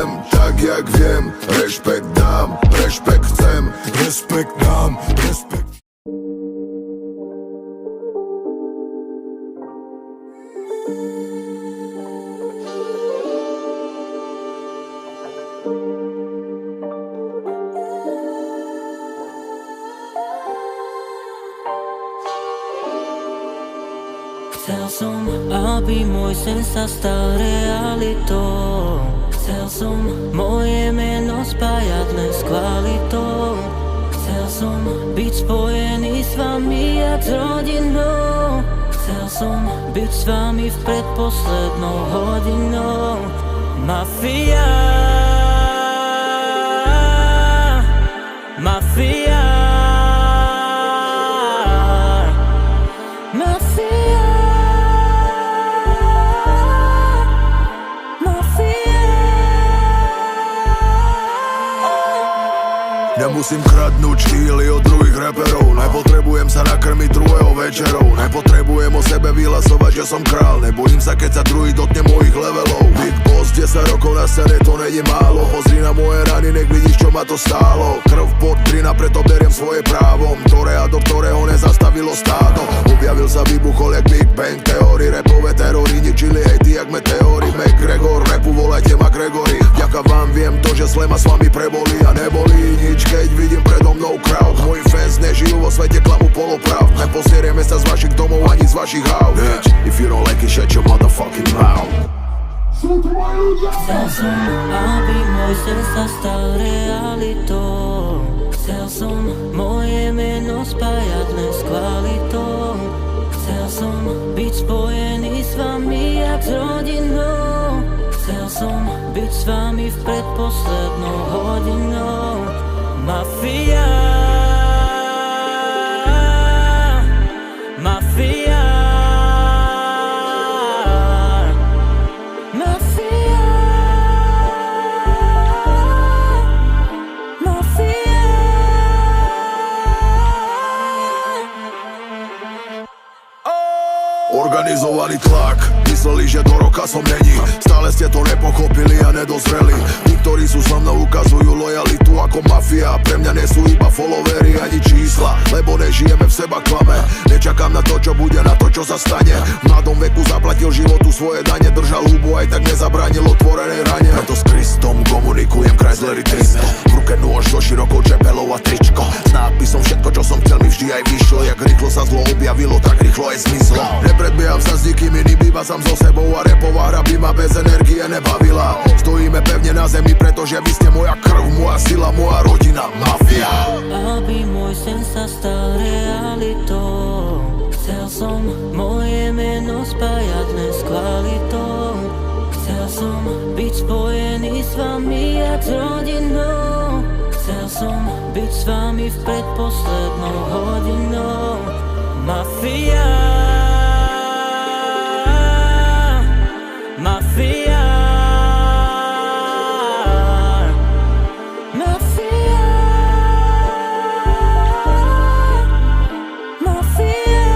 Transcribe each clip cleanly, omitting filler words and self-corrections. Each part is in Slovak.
Żyjem tak jak wiem. Respekt dam, respekt chcę. Respekt dam, respekt. Chcel som, aby môj sen sa stal realitou. Chcel som moje meno spájať len s kvalitou. Chcel som byť spojený s vami jak s rodinou. Chcel som byť s vami v predposlednou hodinou. Mafia, mafia, mafia. Nemusím kradnúť štýly od druhých reperov. Nepotrebujem sa nakrmiť druhého večerov. Nepotrebujem o sebe vyhlasovať, že som král. Nebojím sa, keď sa druhý dotkne mojich levelov. Big Boss, 10 rokov na scéne, to není málo. Pozri na moje rany, nech vidíš, čo ma to stálo. Krv pod drina, preto beriem svoje právom. Toreador, ktorého nezastavilo stádo. Objavil sa, vybuchol jak Big Bang Theory. Rapové terory, ničili hejty jak meteory. McGregor, rapu volajte ma Gregory. Vďaka vám viem to, že slema s vami prebolí a nebolí nič, keď vidím predo mnou crowd. Moji fans nežijú vo svete klamu polopravd. Nepozrieme sa z vašich domov ani z vašich aut. Bitch, if you don't like it, shut your motherfucking mouth. Chcel som, aby môj sen sa stal realitou. Chcel som moje meno spájať len s kvalitou. Chcel som byť spojený s vami jak s rodinou. Chcel som byť s vami v predposlednou hodinou. Mafia, mafia, mafia, mafia. Organizovaný tlak, mysleli, že do roka som není. Stále ste to nepochopili a nedozreli. Tí, ktorí sú so mnou, ukazujú lojalitu ako mafia. Pre mňa nie sú iba followery ani čísla, lebo nežijeme v seba klame. Nečakám na to, čo bude, na to, čo sa stane. V mladom veku zaplatil životu svoje dane. Držal hubu, aj tak nezabránil otvorenej rane. Preto s Kristom komunikujem Chrysler 300. V ruke nôž so širokou čepelou a tričko. S nápisom všetko, čo som chcel, mi vždy aj vyšlo. Jak rýchlo sa zlo objavilo, tak rýchlo aj zmizlo. Nepredbieham sa s nikým iným, iba sám so sebou. A repová hra by ma bez energie nebavila. Stojíme pevne na zemi, pretože vy ste moja krv, moja sila, moja rodina, mafia. Aby môj sen sa stal realitou. Chcel som moje meno spájať len s kvalitou. Chcel som byť spojený s vami jak s rodinou. Chcel som byť s vami v predposlednou hodinou. Mafia, mafia, mafia, mafia.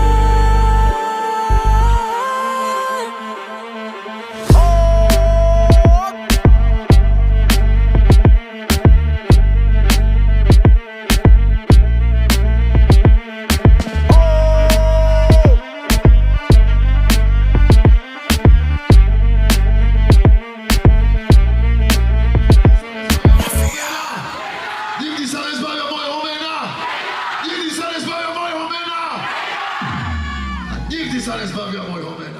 Nikdy sa nezbavia mojho mena! Nikdy sa nezbavia mojho mena! A nikdy sa nezbavia mojho mena!